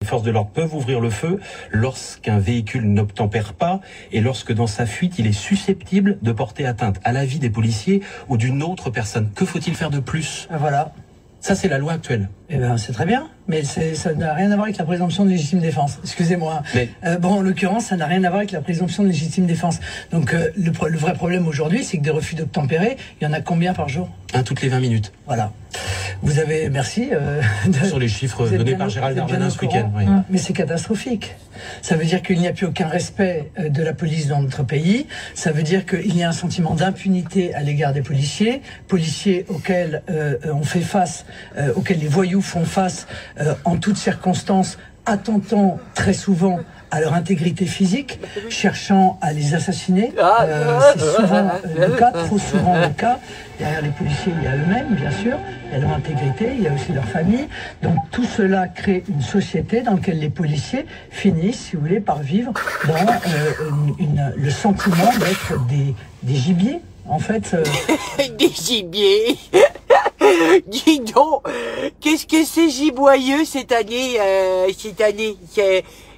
Les forces de l'ordre peuvent ouvrir le feu lorsqu'un véhicule n'obtempère pas et lorsque dans sa fuite, il est susceptible de porter atteinte à la vie des policiers ou d'une autre personne. Que faut-il faire de plus? Voilà. Ça, c'est la loi actuelle. Eh ben, c'est très bien, mais ça n'a rien à voir avec la présomption de légitime défense. Excusez-moi. Mais... bon, en l'occurrence, ça n'a rien à voir avec la présomption de légitime défense. Donc, le vrai problème aujourd'hui, c'est que des refus d'obtempérer, il y en a combien par jour? Un toutes les 20 minutes. Voilà. Vous avez, merci. Sur les chiffres donnés par Gérald Darmanin ce week-end. Oui. Mais c'est catastrophique. Ça veut dire qu'il n'y a plus aucun respect de la police dans notre pays. Ça veut dire qu'il y a un sentiment d'impunité à l'égard des policiers auxquels on fait face, auxquels les voyous font face en toutes circonstances, attentant très souvent à leur intégrité physique, cherchant à les assassiner. C'est souvent le cas, trop souvent le cas. Derrière les policiers, il y a eux-mêmes, bien sûr, il y a leur intégrité, il y a aussi leur famille. Donc tout cela crée une société dans laquelle les policiers finissent, si vous voulez, par vivre dans le sentiment d'être des gibiers, en fait. Des gibiers. Dis donc, qu'est-ce que c'est giboyeux cette année,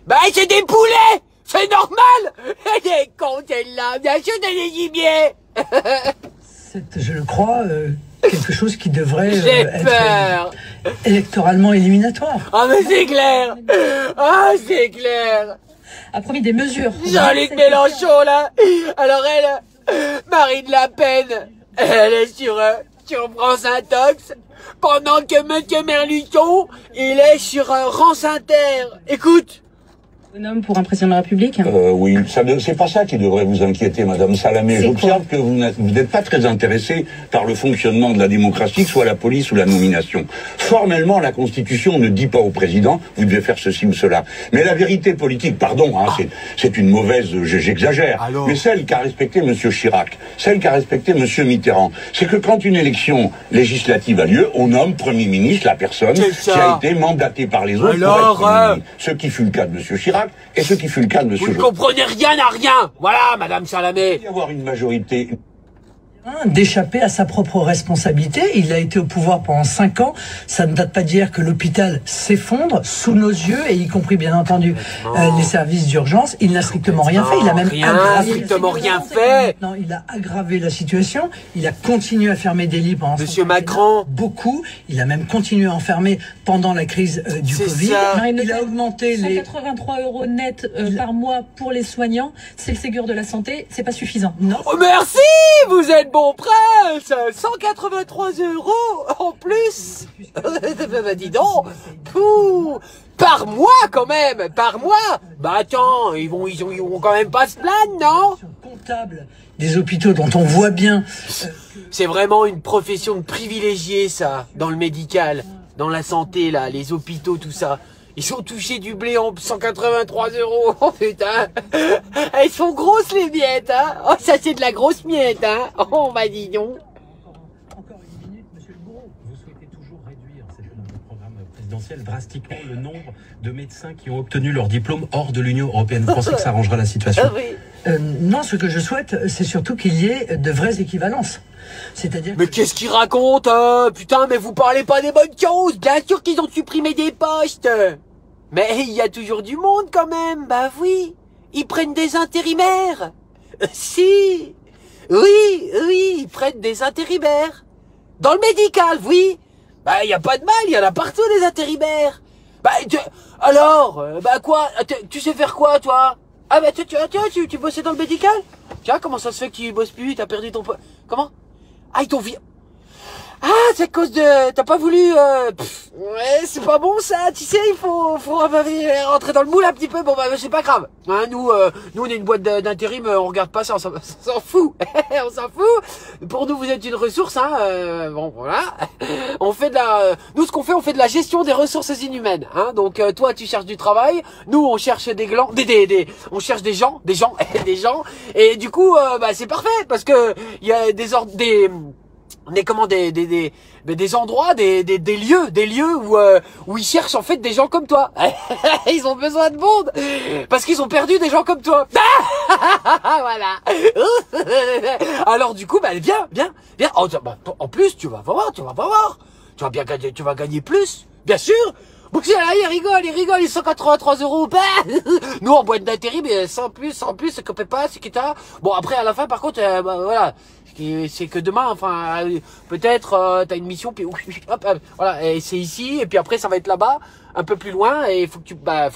Bah, c'est des poulets! C'est normal! Elle est con, celle-là! Bien sûr, c'est des gibiers! C'est, je le crois, quelque chose qui devrait être électoralement éliminatoire. Ah, mais c'est clair! Ah, c'est clair! A promis des mesures. Jean-Luc Mélenchon, là! Alors elle, Marine Le Pen, elle est sur France Intox, pendant que Monsieur Merluchon, il est sur Rance Inter. Écoute! Un homme pour un président de la République. Oui, c'est pas ça qui devrait vous inquiéter, Madame Salamé. J'observe que vous n'êtes pas très intéressée par le fonctionnement de la démocratie, que soit la police ou la nomination. Formellement, la Constitution ne dit pas au président, vous devez faire ceci ou cela. Mais la vérité politique, pardon, hein, c'est une mauvaise, j'exagère, mais celle qu'a respecté Monsieur Chirac, celle qu'a respecté Monsieur Mitterrand, c'est que quand une élection législative a lieu, on nomme Premier ministre la personne qui a été mandatée par les autres pour être Premier ministre. Ce qui fut le cas de Monsieur Chirac, et ce qui fut le cas de Monsieur. Vous ne comprenez rien à rien. Voilà, Madame Salamé. Il y avoir une majorité d'échapper à sa propre responsabilité. Il a été au pouvoir pendant 5 ans. Ça ne date pas d'hier que l'hôpital s'effondre sous nos yeux, et y compris bien entendu les services d'urgence. Il n'a strictement rien fait. Il a même il a aggravé la situation. Il a continué à fermer des lits pendant Monsieur Macron. Beaucoup. Il a même continué à enfermer pendant la crise du Covid. Il a augmenté 183 € net par mois pour les soignants. C'est le Ségur de la santé. C'est pas suffisant. Non. Oh, merci. Vous êtes bon prince. 183 € en plus. Bah, dis donc. Pouh. Par mois quand même. Par mois. Bah attends, ils vont quand même pas se plaindre, non? Comptable des hôpitaux dont on voit bien. C'est vraiment une profession de privilégiés, ça, dans le médical, dans la santé, là, les hôpitaux, tout ça. Ils ont touché du blé en 183 €. Oh putain. Elles sont grosses les miettes, hein. Oh, ça c'est de la grosse miette, hein. Oh, bah dis donc. Encore une minute, monsieur le Bourreau. Vous souhaitez toujours réduire, c'est dans le programme présidentiel, drastiquement le nombre de médecins qui ont obtenu leur diplôme hors de l'Union européenne. Vous pensez que ça arrangera la situation? Non, ce que je souhaite, c'est surtout qu'il y ait de vraies équivalences. C'est-à-dire. Mais qu'est-ce qu'il raconte, putain, mais vous parlez pas des bonnes choses. Bien sûr qu'ils ont supprimé des postes. Mais il y a toujours du monde quand même. Bah oui. Ils prennent des intérimaires. Si. Oui, ils prennent des intérimaires. Dans le médical, oui. Bah, il y a pas de mal, il y en a partout des intérimaires. Bah, alors, bah quoi, tu sais faire quoi, toi? Ah bah, tu bossais dans le médical? Tiens, comment ça se fait que tu bosses plus, t'as perdu ton poste? Comment? Ah, ils t'ont viré. Ah, c'est à cause de... T'as pas voulu... ouais, c'est pas bon ça, tu sais, il faut rentrer dans le moule un petit peu. Bon, bah, c'est pas grave. Hein, nous, on est une boîte d'intérim, on regarde pas ça, on s'en fout. On s'en fout. Pour nous, vous êtes une ressource, hein. Bon, voilà. On fait de la... Nous, ce qu'on fait, on fait de la gestion des ressources inhumaines. Hein. Donc, toi, tu cherches du travail. Nous, on cherche des glands... On cherche des gens. Et du coup, bah, c'est parfait, parce que il y a des endroits, des lieux où ils cherchent en fait des gens comme toi. Ils ont besoin de monde parce qu'ils ont perdu des gens comme toi. Voilà. Alors du coup, bah viens. En plus, tu vas voir. Tu vas bien gagner, tu vas gagner plus. Bien sûr. Bon, il rigole, les 183 €. Bah, nous, en boîte d'intérim, mais sans plus, c'est qu'on peut pas, c'est que t'as. Bon, après, à la fin, par contre, bah, voilà. C'est que demain, enfin, peut-être, t'as une mission, puis hop, voilà, et c'est ici, et puis après, ça va être là-bas, un peu plus loin, et faut que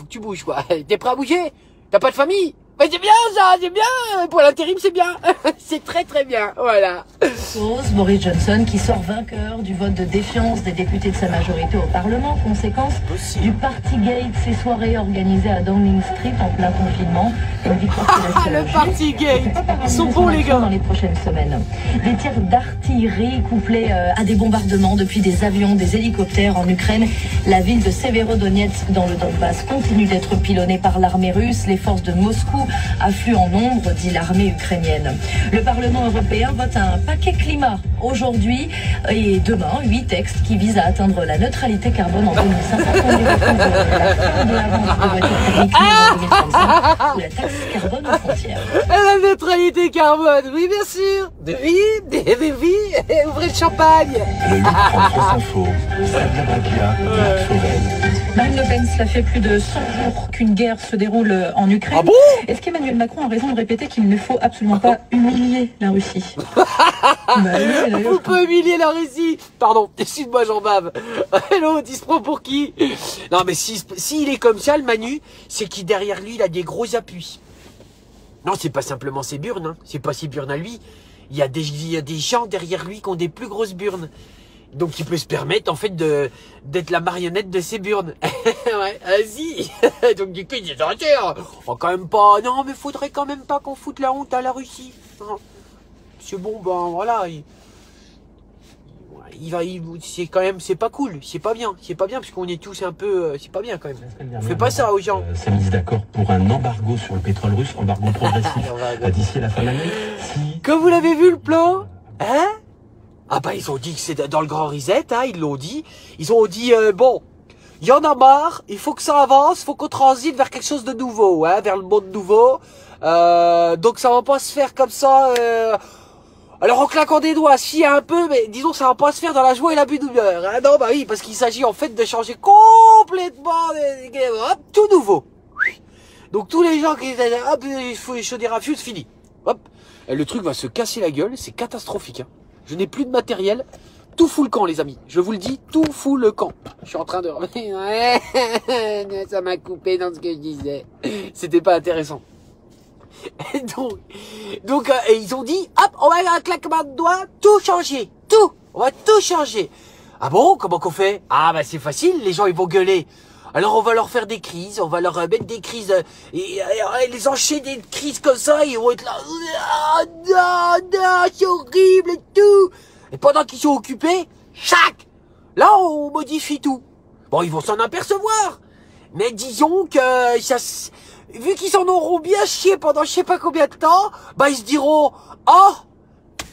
tu bouges, quoi. T'es prêt à bouger? T'as pas de famille? Mais c'est bien ça, c'est bien. Pour l'intérim, c'est bien. C'est très très bien, voilà. Boris Johnson qui sort vainqueur du vote de défiance des députés de sa majorité au Parlement. Conséquence du Partygate, ces soirées organisées à Downing Street en plein confinement. Une victoire le Partygate, ils sont bons les gars. Dans les prochaines semaines. Des tirs d'artillerie couplés à des bombardements depuis des avions, des hélicoptères en Ukraine. La ville de Severodonetsk dans le Donbass continue d'être pilonnée par l'armée russe. Les forces de Moscou affluent en nombre, dit l'armée ukrainienne. Le Parlement européen vote un paquet climat aujourd'hui et demain, 8 textes qui visent à atteindre la neutralité carbone en 2050. On y retrouve la fin de la vente de voitures thermiques en 2035 ou la taxe carbone aux frontières. La neutralité carbone, oui bien sûr. Ouvrez le champagne. Le 833 Info, Sabia Bakia, Marine Le Pen, cela fait plus de 100 jours qu'une guerre se déroule en Ukraine. Ah bon? Est-ce qu'Emmanuel Macron a raison de répéter qu'il ne faut absolument pas humilier la Russie? Vous pouvez humilier la Russie. Pardon, excuse-moi j'en bave. Hello, il se prend pour qui? Non mais s'il est comme ça le Manu, c'est qu'il derrière lui il a des gros appuis. Non, c'est pas simplement ses burnes, hein. C'est pas ses burnes à lui. Il y a des gens derrière lui qui ont des plus grosses burnes. Donc il peut se permettre en fait d'être la marionnette de ses burnes. Ouais, vas-y. Donc du coup il dit on va quand même pas. Non mais faudrait quand même pas qu'on foute la honte à la Russie. C'est bon, ben voilà. C'est quand même, c'est pas cool, c'est pas bien parce qu'on est tous un peu, c'est pas bien quand même. On fait pas ça aux gens. S'est mise d'accord pour un embargo sur le pétrole russe, embargo progressif d'ici la fin de l'année. Comme vous l'avez vu le plan, hein? Ah bah ils ont dit que c'est dans le grand reset, hein, ils l'ont dit. Ils ont dit bon, il y en a marre, il faut que ça avance, il faut qu'on transite vers quelque chose de nouveau, hein, vers le monde nouveau. Donc ça va pas se faire comme ça. Alors en claquant des doigts, si un peu, mais disons ça va pas se faire dans la joie et la bonne humeur. Hein. Non bah oui, parce qu'il s'agit en fait de changer complètement, hop, tout nouveau. Donc tous les gens qui disaient hop, il faut les chaudières à fuse, fini. Hop, et le truc va se casser la gueule, c'est catastrophique. Hein. Je n'ai plus de matériel. Tout fout le camp, les amis. Je vous le dis, tout fout le camp. Je suis en train de... Ouais, ça m'a coupé dans ce que je disais. C'était pas intéressant. Donc et ils ont dit, hop, on va un claquement de doigts, tout changer. Tout. On va tout changer. Ah bon, comment qu'on fait? Ah bah c'est facile, les gens ils vont gueuler. Alors on va leur faire des crises, on va leur mettre des crises, et les enchaîner des crises comme ça, ils vont être là, non, c'est horrible et tout. Et pendant qu'ils sont occupés, là on modifie tout. Bon, ils vont s'en apercevoir, mais disons que ça, vu qu'ils en auront bien chié pendant je sais pas combien de temps, bah ils se diront, oh,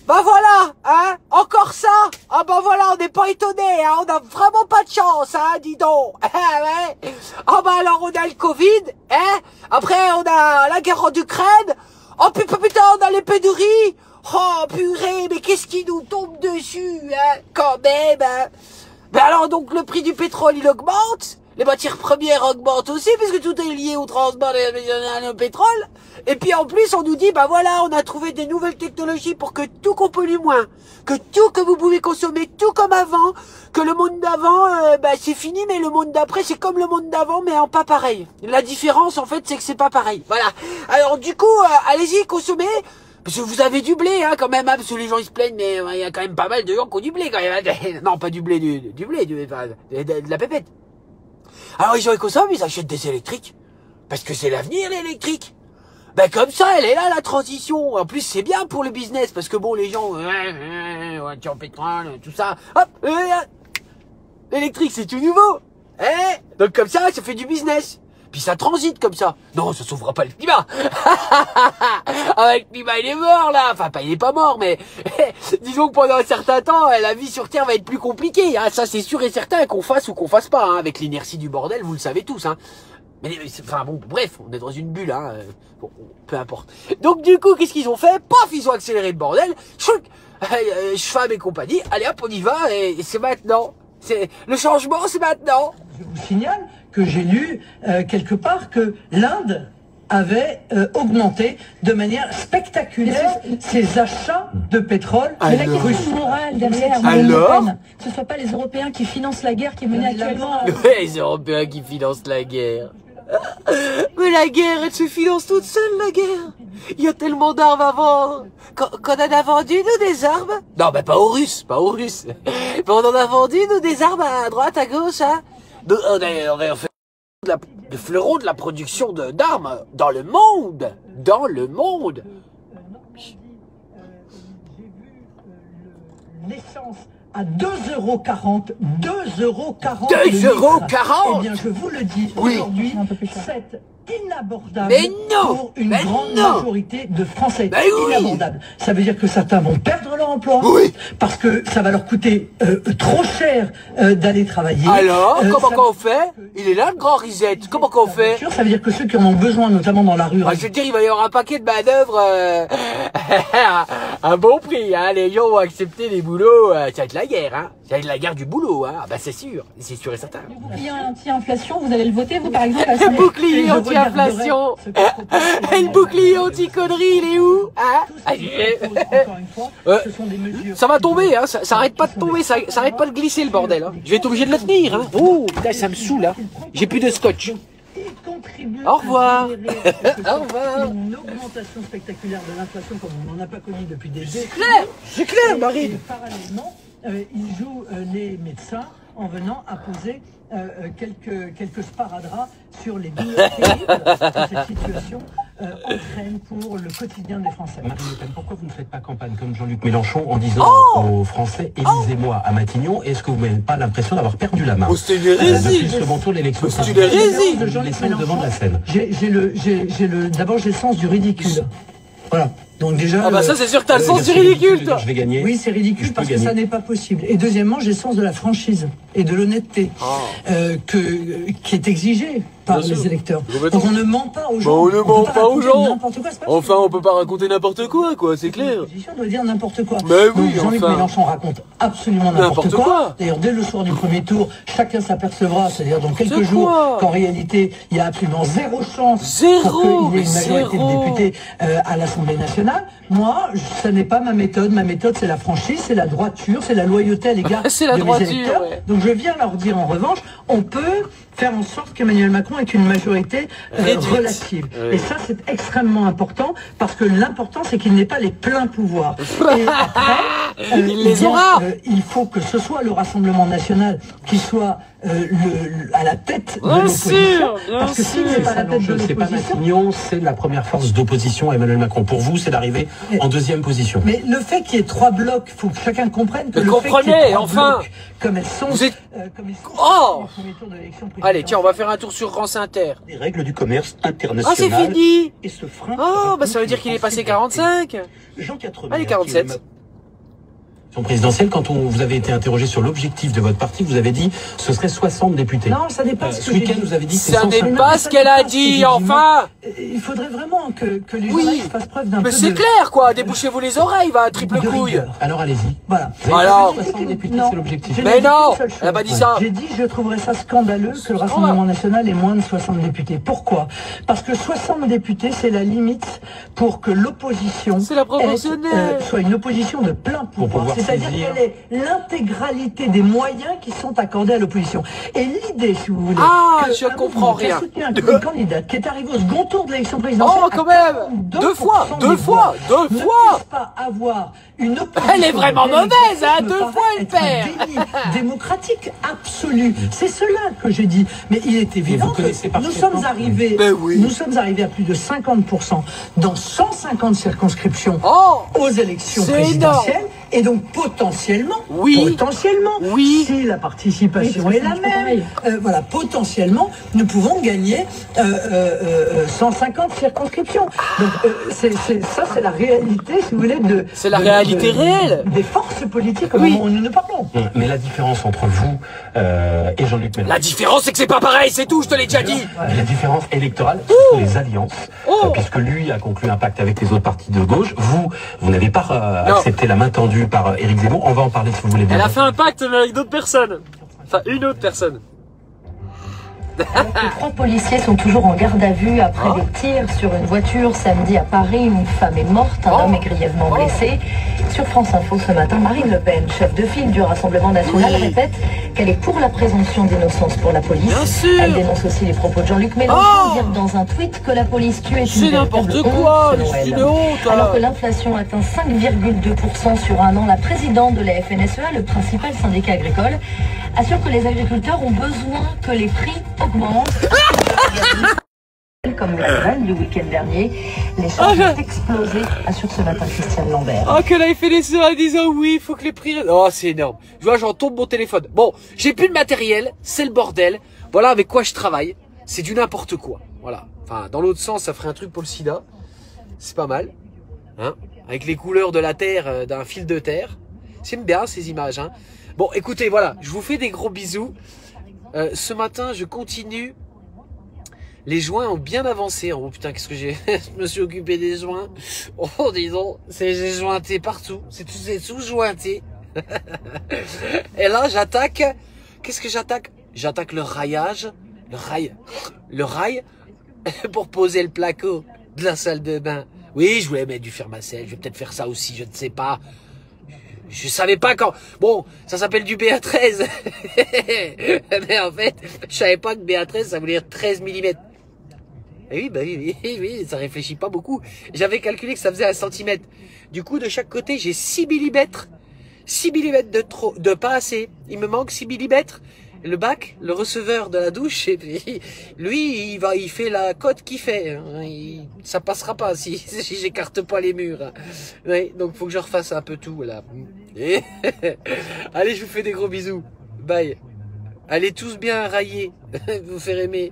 bah voilà, hein, encore ça. Ah bah voilà, on n'est pas étonné, hein, on a vraiment pas de chance, hein, dis donc. Ouais. Ah bah alors on a le Covid, hein. Après on a la guerre en Ukraine. Oh putain, on a les pénuries. Oh purée, mais qu'est-ce qui nous tombe dessus, hein, quand même, hein. Mais alors donc le prix du pétrole il augmente. Les matières premières augmentent aussi, puisque tout est lié au transport et au pétrole. Et puis en plus, on nous dit, bah voilà, on a trouvé des nouvelles technologies pour que tout qu'on pollue moins, que tout que vous pouvez consommer, tout comme avant, que le monde d'avant, bah c'est fini, mais le monde d'après, c'est comme le monde d'avant, mais en pas pareil. La différence, en fait, c'est que c'est pas pareil. Voilà. Alors du coup, allez-y, consommez. Parce que vous avez du blé, hein, quand même, hein, parce que les gens ils se plaignent, mais il y a quand même pas mal de gens qui ont du blé, quand même. Non, pas du blé, du blé, de la pépette. Alors les gens ils consomment, ils achètent des électriques. Parce que c'est l'avenir l'électrique. Ben comme ça, elle est là la transition. En plus c'est bien pour le business. Parce que bon les gens, voiture en pétrole, tout ça. Hop, l'électrique c'est tout nouveau. Donc comme ça fait du business. Puis ça transite comme ça. Non, ça sauvera pas le climat. Ah, le climat il est mort là. Enfin il est pas mort, mais disons que pendant un certain temps, la vie sur Terre va être plus compliquée. Hein. Ça c'est sûr et certain, qu'on fasse ou qu'on fasse pas. Hein. Avec l'inertie du bordel, vous le savez tous. Hein. Mais enfin bon, bref, on est dans une bulle. Hein. Bon, peu importe. Donc du coup, qu'est-ce qu'ils ont fait? Paf, ils ont accéléré le bordel. Femme et compagnie. Allez hop, on y va et c'est maintenant. Le changement, c'est maintenant. Je vous signale que j'ai lu quelque part que l'Inde avait augmenté de manière spectaculaire ses achats de pétrole Mais la russe. question morale derrière, que ce ne soit pas les Européens qui financent la guerre qui est menée actuellement. Ouais, les Européens qui financent la guerre. Mais la guerre, elle se finance toute seule, la guerre. Il y a tellement d'armes à vendre. Qu'on en a vendu, nous, des armes? Non, mais pas aux Russes, pas aux Russes. Mais on en a vendu, nous, des armes à droite, à gauche, hein. Nous, on fait le fleuron de la production d'armes dans le monde. Dans le monde. J'ai vu l'essence à 2,40 €. 2,40 €. Eh bien, je vous le dis, Oui. aujourd'hui, c'est inabordable Mais non. pour une Mais grande non. majorité de Français. Mais oui. Inabordable. Ça veut dire que certains vont perdre leur emploi. Oui. Parce que ça va leur coûter trop cher d'aller travailler. Alors, comment ça- qu'on fait? Il est là, le grand Risette. Comment qu'on fait? Ça veut dire que ceux qui en ont besoin, notamment dans la rue, Ah, je veux dire, il va y avoir un paquet de manœuvres à bon prix. Hein. Les gens vont accepter les boulots. Ça va être la guerre. Hein. Ça va être la guerre du boulot. Hein. Ah, bah, c'est sûr et certain. Le bouclier anti-inflation, vous allez le voter, vous, par exemple, à Le bouclier je anti-inflation. regarderai ce que propose Et le bouclier anti-connerie, il est où? Hein? Tout ce qu'il propose, encore une fois, ce sont des mesures Ça va tomber, hein. Ça arrête pas de tomber, ça arrête pas de glisser, le bordel. Hein. Je vais être obligé de le tenir. Hein. Oh, putain, ça me saoule. Hein. J'ai plus de scotch. Au revoir. Au revoir. Une augmentation spectaculaire de l'inflation comme on n'en a pas connu depuis des décennies. C'est clair, Marie. Et parallèlement, ils jouent les médecins en venant imposer quelques sparadraps sur les douleurs terribles que cette situation entraîne pour le quotidien des Français. Marine Le Pen, pourquoi vous ne faites pas campagne comme Jean-Luc Mélenchon en disant aux Français « Élisez-moi à Matignon ». Est-ce que vous n'avez pas l'impression d'avoir perdu la main Oh, c'est une hérésie. depuis le second tour de l'élection C'est une hérésie. de Jean-Luc Mélenchon devant de la scène. D'abord, j'ai le sens du ridicule. Voilà. Donc déjà. Ah bah ça, c'est sûr que t'as le sens du ridicule, toi. Je vais gagner. Oui, c'est ridicule Je peux parce que gagner. ça n'est pas possible. Et deuxièmement, j'ai le sens de la franchise et de l'honnêteté qui est exigée par Bien les sûr. électeurs. Complètement. Donc on ne ment pas aux gens. Bon, on ne ment peut pas aux raconter gens. n'importe quoi, c'est pas Enfin, on peut pas raconter n'importe quoi, c'est clair. L'opposition doit dire n'importe quoi. Mais oui, Donc Jean-Luc enfin. Mélenchon raconte absolument n'importe N'importe quoi. D'ailleurs, dès le soir du premier tour, chacun s'apercevra, c'est-à-dire dans quelques C'est jours, quoi qu'en réalité, il y a absolument zéro chance Zéro, pour qu'il y ait une mais majorité zéro. de députés à l'Assemblée nationale. Moi, ça n'est pas ma méthode. Ma méthode, c'est la franchise, c'est la droiture, c'est la loyauté à l'égard C'est la de mes droiture, électeurs. ouais. Donc je viens leur dire en revanche, on peut faire en sorte qu'Emmanuel Macron ait une majorité Réduite. relative. Oui. Et ça, c'est extrêmement important, parce que l'important, c'est qu'il n'ait pas les pleins pouvoirs. Et après, Il les aura. il faut que ce soit le Rassemblement national qui soit à la tête de Bien l'opposition. sûr, bien Parce que s'il n'est pas à la tête de C'est pas l'opposition... Matignon, c'est la première force d'opposition à Emmanuel Macron. Pour vous, c'est d'arriver en deuxième position. Mais le fait qu'il y ait trois blocs, il faut que chacun comprenne que Mais le fait qu'il y ait comprenez, trois enfin. blocs, comme elles sont, Vous êtes- comme ils sont Oh. au premier tour de l'élection Allez, tiens, on va faire un tour sur France Inter. Les règles du commerce Ah, international. c'est fini. Et ce frein. Oh, bah ça veut dire qu'il est passé 45. Jean Quatremer, Allez, qui est 47. Présidentielle, quand vous avez été interrogé sur l'objectif de votre parti, vous avez dit ce serait 60 députés. Non, ça n'est pas ce Ce que j'ai week-end, dit. vous avez dit que c'est Ça n'est 150. pas ce qu'elle a dit, enfin. Il faudrait vraiment que les Oui. journalistes fassent preuve d'un peu Mais c'est de... clair, quoi. Débouchez-vous les oreilles, va, triple de couille. rigueur. Alors allez-y. Voilà. Vous avez Alors. dit 60 députés, Non. c'est l'objectif. Je Mais n'ai dit non, qu'une seule chose. elle a pas dit ça. J'ai dit que je trouverais ça scandaleux que le Rassemblement national ait moins de 60 députés. Pourquoi? Parce que 60 députés, c'est la limite pour que l'opposition C'est la proportionnelle. soit une opposition de plein pouvoir. pouvoir C'est-à-dire saisir. qu'elle ait l'intégralité des moyens qui sont accordés à l'opposition. Et l'idée, si vous voulez, Ah, que je un comprends mouvement qui a rien. soutenu une candidate qui est arrivée au second tour de l'élection présidentielle. Oh, quand à même. 42% Deux fois, des deux voix, fois, deux ne fois. puisse pas avoir une opposition. Elle est vraiment de tel mauvaise, hein, me deux paraît fois elle être un perd. déni démocratique absolu. C'est cela que j'ai dit. Mais il est évident vous connaissez que nous parfaitement. sommes arrivés, Ben oui. nous sommes arrivés à plus de 50% dans 150 circonscriptions Oh. aux élections C'est présidentielles. Et donc potentiellement, Oui. Oui. si la participation Oui, est parce la que c'est même, pareil. voilà, potentiellement, nous pouvons gagner 150 circonscriptions. Donc ça, c'est la réalité, si vous voulez, C'est la réalité réelle. des forces politiques au Oui. moment où nous parlons. Mais la différence entre vous et Jean-Luc Mélenchon, La différence, c'est que c'est pas pareil, c'est tout, je te l'ai déjà dit. la différence électorale, ce sont les alliances, puisque lui a conclu un pacte avec les autres partis de gauche. Vous n'avez pas Non. accepté la main tendue par Éric Zemmour. On va en parler si vous voulez bien. Elle a fait un pacte mais avec d'autres personnes. Enfin, une autre personne. Alors que 3 policiers sont toujours en garde à vue après des tirs sur une voiture samedi à Paris. Une femme est morte, un homme est grièvement blessé. Sur France Info ce matin, Marine Le Pen, chef de file du Rassemblement national, répète qu'elle est pour la présomption d'innocence pour la police. Elle dénonce aussi les propos de Jean-Luc Mélenchon, dire dans un tweet que la police tue est une véritable honte, selon elle. Alors que l'inflation atteint 5,2% sur un an, la présidente de la FNSEA, le principal syndicat agricole, assure que les agriculteurs ont besoin que les prix augmentent. Comme la graine du week-end dernier, les charges ont explosé, assure ce matin Christiane Lambert. Oh, que la FNSEA en disant oui, il faut que les prix... Oh, c'est énorme. Je vois, j'en tombe mon téléphone. Bon, j'ai plus de matériel, c'est le bordel. Voilà avec quoi je travaille. C'est du n'importe quoi. Voilà. Enfin, dans l'autre sens, ça ferait un truc pour le sida. C'est pas mal. Hein, avec les couleurs de la terre, d'un fil de terre. C'est bien ces images. Hein. Bon, écoutez, voilà. Je vous fais des gros bisous. Ce matin, je continue. Les joints ont bien avancé. Oh putain, qu'est-ce que j'ai... Je me suis occupé des joints. Oh, dis donc, j'ai jointé partout. C'est tout jointé. Et là, j'attaque... Qu'est-ce que j'attaque? J'attaque le raillage. Le rail pour poser le placo de la salle de bain. Oui, je voulais mettre du Fermacell. Je vais peut-être faire ça aussi, je ne sais pas. Je savais pas quand... Bon, ça s'appelle du BA13. Mais en fait, je savais pas que BA13, ça voulait dire 13 mm. Et oui, bah oui, ça réfléchit pas beaucoup. J'avais calculé que ça faisait 1 cm. Du coup, de chaque côté, j'ai 6 mm. 6 mm de trop, de pas assez. Il me manque 6 mm. Le bac, le receveur de la douche, et puis, lui, il fait la cote qu'il fait. Ça passera pas si j'écarte pas les murs. Oui, donc faut que je refasse un peu tout, là. Allez, je vous fais des gros bisous. Bye. Allez tous bien railler. Vous faire aimer.